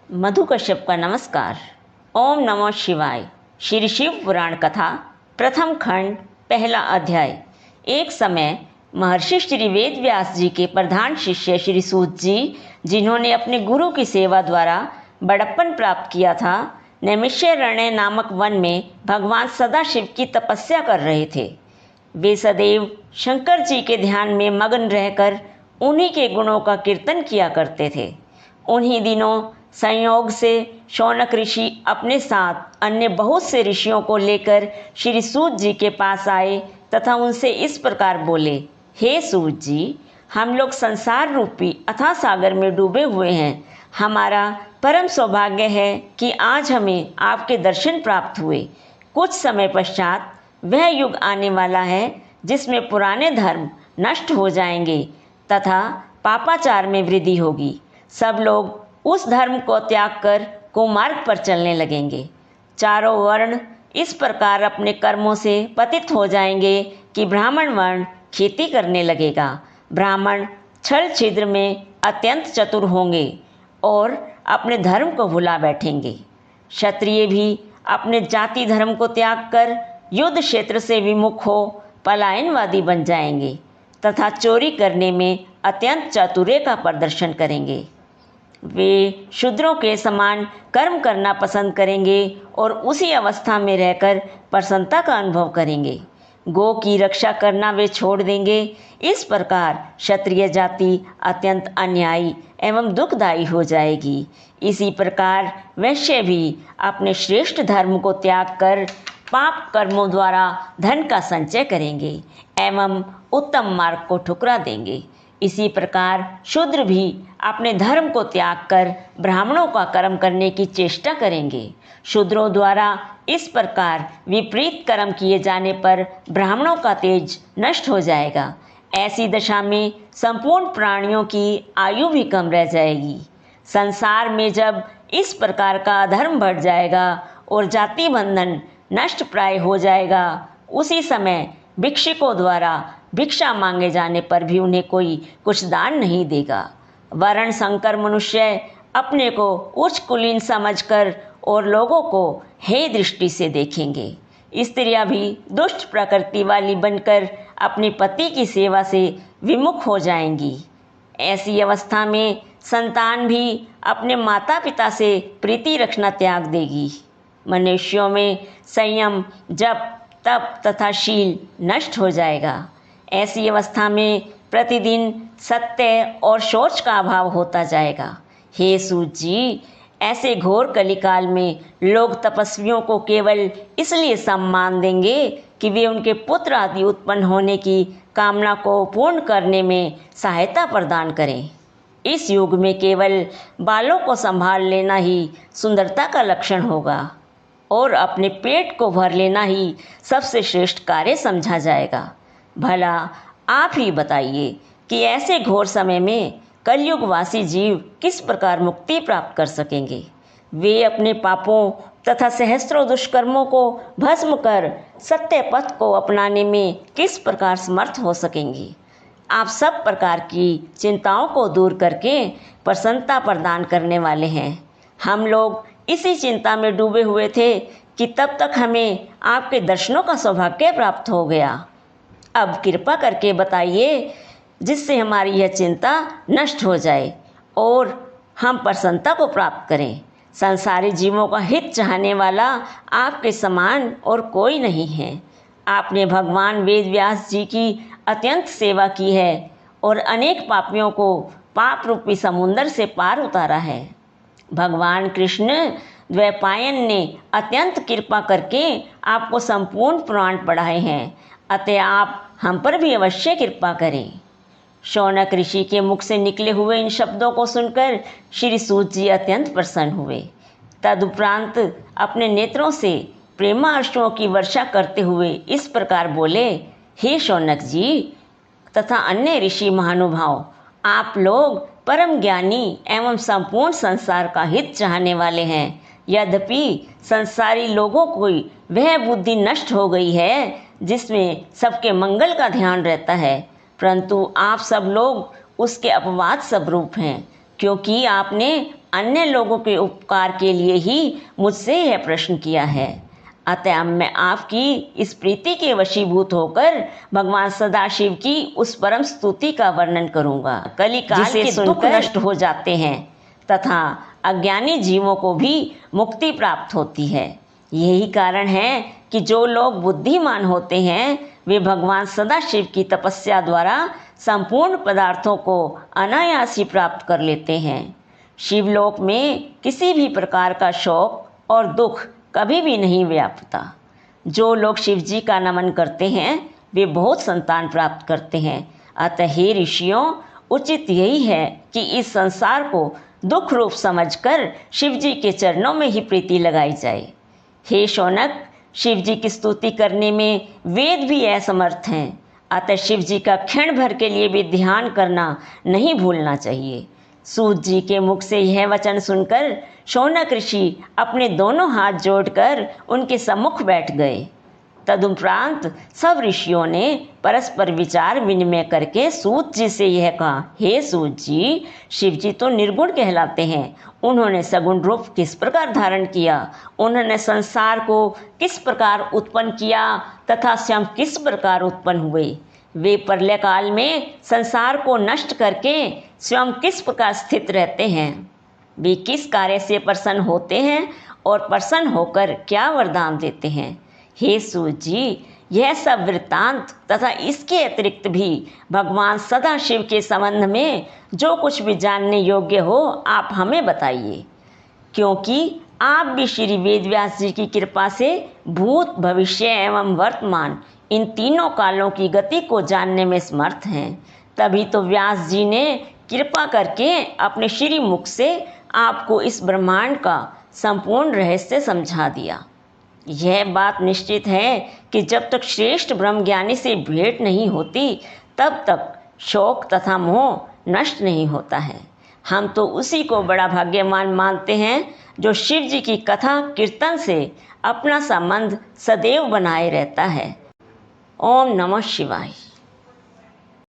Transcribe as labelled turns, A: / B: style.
A: मधु कश्यप का नमस्कार। ओम नमो शिवाय। श्री शिव पुराण कथा प्रथम खंड पहला अध्याय। एक समय महर्षि श्री वेद व्यास जी के प्रधान शिष्य श्री सूत जी, जिन्होंने अपने गुरु की सेवा द्वारा बड़प्पन प्राप्त किया था, नैमिषारण्य नामक वन में भगवान सदाशिव की तपस्या कर रहे थे। वे सदैव शंकर जी के ध्यान में मग्न रहकर उन्हीं के गुणों का कीर्तन किया करते थे। उन्हीं दिनों संयोग से शौनक ऋषि अपने साथ अन्य बहुत से ऋषियों को लेकर श्री सूत जी के पास आए तथा उनसे इस प्रकार बोले, हे सूत जी, हम लोग संसार रूपी अथाह सागर में डूबे हुए हैं। हमारा परम सौभाग्य है कि आज हमें आपके दर्शन प्राप्त हुए। कुछ समय पश्चात वह युग आने वाला है जिसमें पुराने धर्म नष्ट हो जाएंगे तथा पापाचार में वृद्धि होगी। सब लोग उस धर्म को त्याग कर कुमार्ग पर चलने लगेंगे। चारों वर्ण इस प्रकार अपने कर्मों से पतित हो जाएंगे कि ब्राह्मण वर्ण खेती करने लगेगा। ब्राह्मण छल छिद्र में अत्यंत चतुर होंगे और अपने धर्म को भुला बैठेंगे। क्षत्रिय भी अपने जाति धर्म को त्याग कर युद्ध क्षेत्र से विमुख हो पलायनवादी बन जाएंगे तथा चोरी करने में अत्यंत चातुर्य का प्रदर्शन करेंगे। वे शूद्रों के समान कर्म करना पसंद करेंगे और उसी अवस्था में रहकर प्रसन्नता का अनुभव करेंगे। गौ की रक्षा करना वे छोड़ देंगे। इस प्रकार क्षत्रिय जाति अत्यंत अन्यायी एवं दुखदायी हो जाएगी। इसी प्रकार वैश्य भी अपने श्रेष्ठ धर्म को त्याग कर पाप कर्मों द्वारा धन का संचय करेंगे एवं उत्तम मार्ग को ठुकरा देंगे। इसी प्रकार शूद्र भी अपने धर्म को त्याग कर ब्राह्मणों का कर्म करने की चेष्टा करेंगे। शूद्रों द्वारा इस प्रकार विपरीत कर्म किए जाने पर ब्राह्मणों का तेज नष्ट हो जाएगा। ऐसी दशा में संपूर्ण प्राणियों की आयु भी कम रह जाएगी। संसार में जब इस प्रकार का अधर्म बढ़ जाएगा और जाति बंधन नष्ट प्राय हो जाएगा, उसी समय भिक्षुकों द्वारा भिक्षा मांगे जाने पर भी उन्हें कोई कुछ दान नहीं देगा। वर्ण संकर मनुष्य अपने को उच्च कुलीन समझकर और लोगों को हे दृष्टि से देखेंगे। स्त्रियां भी दुष्ट प्रकृति वाली बनकर अपने पति की सेवा से विमुख हो जाएंगी। ऐसी अवस्था में संतान भी अपने माता पिता से प्रीति रखना त्याग देगी। मनुष्यों में संयम, जप, तप तथा शील नष्ट हो जाएगा। ऐसी अवस्था में प्रतिदिन सत्य और शौच का अभाव होता जाएगा। हे सूत जी, ऐसे घोर कलिकाल में लोग तपस्वियों को केवल इसलिए सम्मान देंगे कि वे उनके पुत्र आदि उत्पन्न होने की कामना को पूर्ण करने में सहायता प्रदान करें। इस युग में केवल बालों को संभाल लेना ही सुंदरता का लक्षण होगा और अपने पेट को भर लेना ही सबसे श्रेष्ठ कार्य समझा जाएगा। भला आप ही बताइए कि ऐसे घोर समय में कलयुगवासी जीव किस प्रकार मुक्ति प्राप्त कर सकेंगे। वे अपने पापों तथा सहस्त्रों दुष्कर्मों को भस्म कर सत्य पथ को अपनाने में किस प्रकार समर्थ हो सकेंगे। आप सब प्रकार की चिंताओं को दूर करके प्रसन्नता प्रदान करने वाले हैं। हम लोग इसी चिंता में डूबे हुए थे कि तब तक हमें आपके दर्शनों का सौभाग्य प्राप्त हो गया। अब कृपा करके बताइए जिससे हमारी यह चिंता नष्ट हो जाए और हम प्रसन्नता को प्राप्त करें। संसारी जीवों का हित चाहने वाला आपके समान और कोई नहीं है। आपने भगवान वेद व्यास जी की अत्यंत सेवा की है और अनेक पापियों को पाप रूपी समुद्र से पार उतारा है। भगवान कृष्ण द्वैपायन ने अत्यंत कृपा करके आपको संपूर्ण पुराण पढ़ाए हैं, अतः आप हम पर भी अवश्य कृपा करें। शौनक ऋषि के मुख से निकले हुए इन शब्दों को सुनकर श्री सूत जी अत्यंत प्रसन्न हुए। तदुपरांत अपने नेत्रों से प्रेमाश्रुओं की वर्षा करते हुए इस प्रकार बोले, हे शौनक जी तथा अन्य ऋषि महानुभाव, आप लोग परम ज्ञानी एवं संपूर्ण संसार का हित चाहने वाले हैं। यद्यपि संसारी लोगों की वह बुद्धि नष्ट हो गई है जिसमें सबके मंगल का ध्यान रहता है, परंतु आप सब लोग उसके अपवाद स्वरूप हैं, क्योंकि आपने अन्य लोगों के उपकार के लिए ही मुझसे यह प्रश्न किया है। अतः मैं आपकी इस प्रीति के वशीभूत होकर भगवान सदाशिव की उस परम स्तुति का वर्णन करूँगा। कलिकाल के दुख नष्ट हो जाते हैं तथा अज्ञानी जीवों को भी मुक्ति प्राप्त होती है। यही कारण है कि जो लोग बुद्धिमान होते हैं वे भगवान सदाशिव की तपस्या द्वारा संपूर्ण पदार्थों को अनायास ही प्राप्त कर लेते हैं। शिवलोक में किसी भी प्रकार का शोक और दुख कभी भी नहीं व्यापता। जो लोग शिव जी का नमन करते हैं वे बहुत संतान प्राप्त करते हैं। अतः हे ऋषियों, उचित यही है कि इस संसार को दुख रूप समझकर शिव जी के चरणों में ही प्रीति लगाई जाए। हे शौनक, शिव जी की स्तुति करने में वेद भी असमर्थ हैं। अतः शिव जी का क्षण भर के लिए भी ध्यान करना नहीं भूलना चाहिए। सूत जी के मुख से यह वचन सुनकर शौनक ऋषि अपने दोनों हाथ जोड़कर उनके सम्मुख बैठ गए। तदुपरांत सब ऋषियों ने परस्पर विचार विनिमय करके सूत जी से यह कहा, हे सूत जी, शिव जी तो निर्गुण कहलाते हैं। उन्होंने सगुण रूप किस प्रकार धारण किया, उन्होंने संसार को किस प्रकार उत्पन्न किया तथा स्वयं किस प्रकार उत्पन्न हुए। वे प्रलय काल में संसार को नष्ट करके स्वयं किस प्रकार स्थित रहते हैं। वे किस कार्य से प्रसन्न होते हैं और प्रसन्न होकर क्या वरदान देते हैं। हे सूत जी, यह सब वृत्तांत तथा इसके अतिरिक्त भी भगवान सदाशिव के संबंध में जो कुछ भी जानने योग्य हो आप हमें बताइए, क्योंकि आप भी श्री वेदव्यास जी की कृपा से भूत, भविष्य एवं वर्तमान इन तीनों कालों की गति को जानने में समर्थ हैं। तभी तो व्यास जी ने कृपा करके अपने श्री मुख से आपको इस ब्रह्मांड का संपूर्ण रहस्य समझा दिया। यह बात निश्चित है कि जब तक श्रेष्ठ ब्रह्मज्ञानी से भेंट नहीं होती तब तक शोक तथा मोह नष्ट नहीं होता है। हम तो उसी को बड़ा भाग्यवान मानते हैं जो शिव जी की कथा कीर्तन से अपना संबंध सदैव बनाए रहता है। ओम नमः शिवाय।